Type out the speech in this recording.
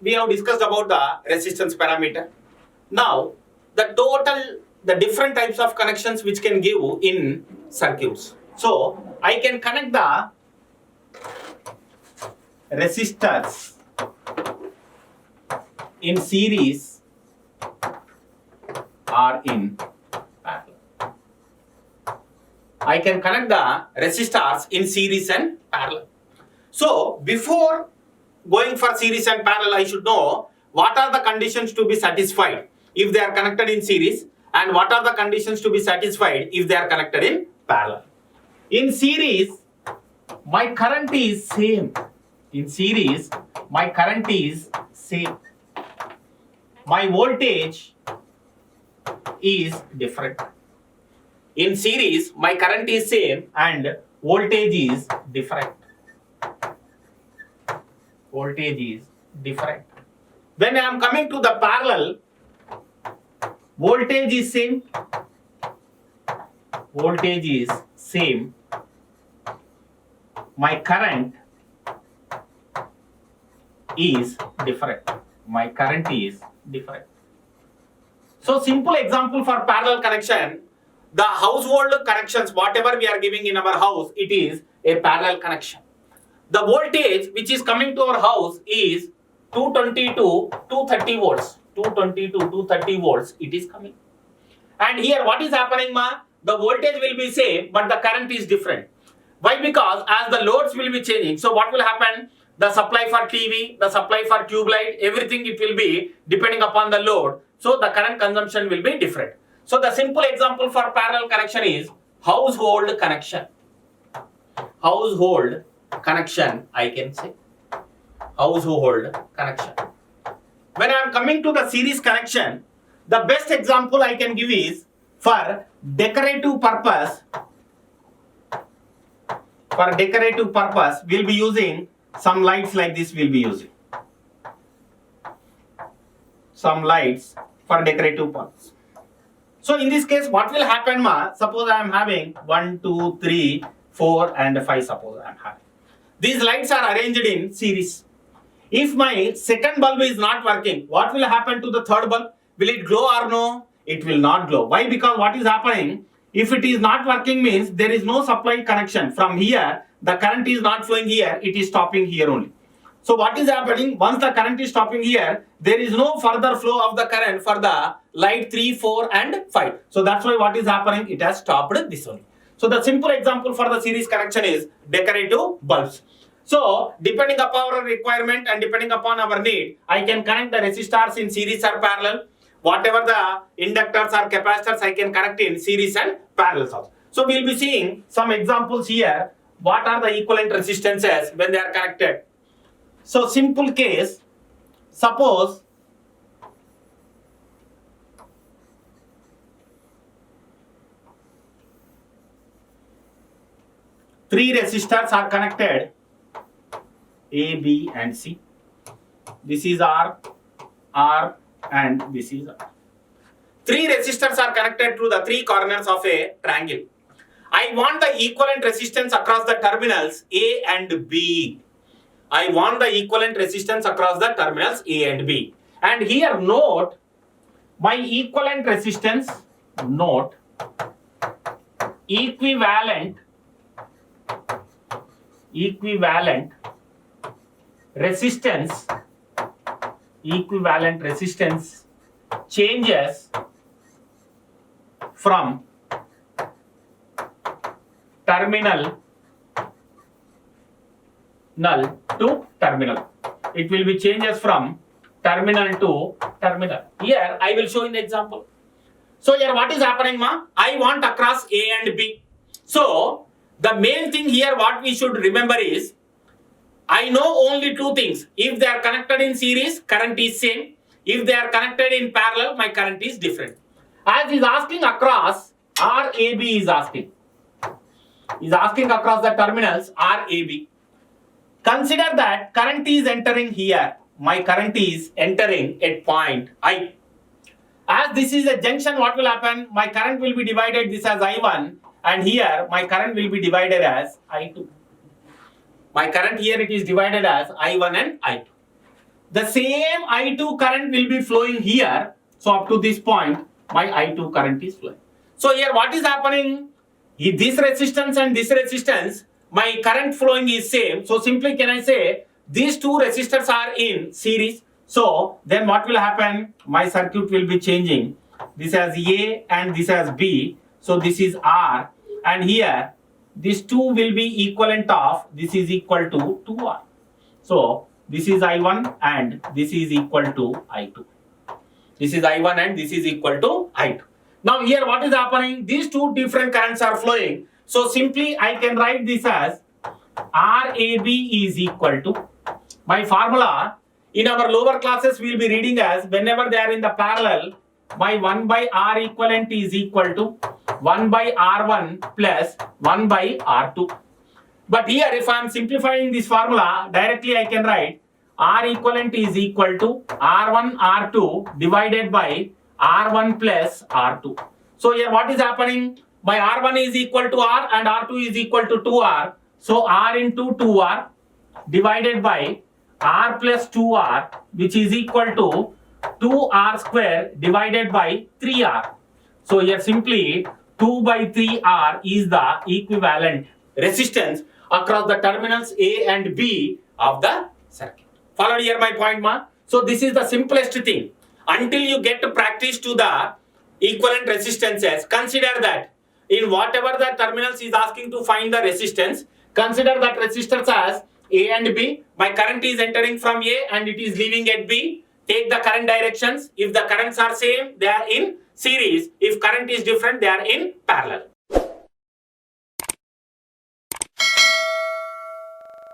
we have discussed about the resistance parameter. Now, the different types of connections which can give in circuits. So, I can connect the resistors in series or in parallel. I can connect the resistors in series and parallel. So, before going for series and parallel, I should know what are the conditions to be satisfied if they are connected in series, and what are the conditions to be satisfied if they are connected in parallel. In series, my current is same. In series, my current is same. My voltage is different. In series, my current is same and voltage is different. Voltage is different. When I am coming to the parallel, voltage is same. Voltage is same. My current is different. My current is different. So, simple example for parallel connection, the household connections, whatever we are giving in our house, it is a parallel connection. The voltage which is coming to our house is 220 to 230 volts. 220 to 230 volts it is coming. And here what is happening, ma? The voltage will be same, but the current is different. Why? Because as the loads will be changing, so what will happen? The supply for TV, the supply for tube light, everything it will be depending upon the load. So the current consumption will be different. So the simple example for parallel connection is household connection. Household connection, I can say. Household connection. When I am coming to the series connection, the best example I can give is for decorative purpose. For decorative purpose, we'll be using some lights like this. We'll be using some lights for decorative purpose. So in this case, what will happen, ma? Suppose I am having 1, 2, 3, 4 and 5. Suppose I am having. These lights are arranged in series. If my second bulb is not working, what will happen to the third bulb? Will it glow or no? It will not glow. Why? Because what is happening? If it is not working means there is no supply connection. From here, the current is not flowing here, it is stopping here only. So what is happening? Once the current is stopping here, there is no further flow of the current for the light 3, 4 and 5. So that's why what is happening? It has stopped this only. So the simple example for the series connection is decorative bulbs. So depending upon our requirement and depending upon our need, I can connect the resistors in series or parallel. Whatever the inductors or capacitors, I can connect in series and parallel also. So we'll be seeing some examples here. What are the equivalent resistances when they are connected? So simple case, suppose three resistors are connected, A, B and C. This is R and this is R. Three resistors are connected to the three corners of a triangle. I want the equivalent resistance across the terminals A and B. I want the equivalent resistance across the terminals A and B. And here note, my equivalent resistance, note, equivalent resistance changes from terminal null to terminal. It will be changes from terminal to terminal. Here I will show in the example. So here what is happening, ma? I want across A and B. So the main thing here what we should remember is, I know only two things. If they are connected in series, current is same. If they are connected in parallel, my current is different. As is asking across, RAB is asking. Is asking across the terminals RAB. Consider that current is entering here. My current is entering at point I. As this is a junction, what will happen? My current will be divided this as I1, and here my current will be divided as I2. My current here it is divided as I1 and I2. the same I2 current will be flowing here. So up to this point, my I2 current is flowing. So here what is happening? If this resistance and this resistance, my current flowing is same. So simply can I say these two resistors are in series. So then what will happen? My circuit will be changing. This has A and this has B. So this is R, and here these two will be equivalent of, this is equal to 2R. So this is I1 and this is equal to I2. This is I1 and this is equal to I2. Now here what is happening? These two different currents are flowing. So simply I can write this as RAB is equal to, my formula in our lower classes we will be reading as, whenever they are in the parallel, my 1 by R equivalent is equal to 1 by R1 plus 1 by R2. But here if I am simplifying this formula, directly I can write R equivalent is equal to R1 R2 divided by R1 plus R2. So here what is happening? My R1 is equal to R and R2 is equal to 2R. So R into 2R divided by R plus 2R, which is equal to 2R square divided by 3R. So here simply 2 by 3R is the equivalent resistance across the terminals A and B of the circuit. Follow here my point, ma? So this is the simplest thing. Until you get to practice to the equivalent resistances, consider that in whatever the terminals is asking to find the resistance, consider that resistors as A and B. My current is entering from A and it is leaving at B. Take the current directions. If the currents are same, they are in series. If current is different, they are in parallel.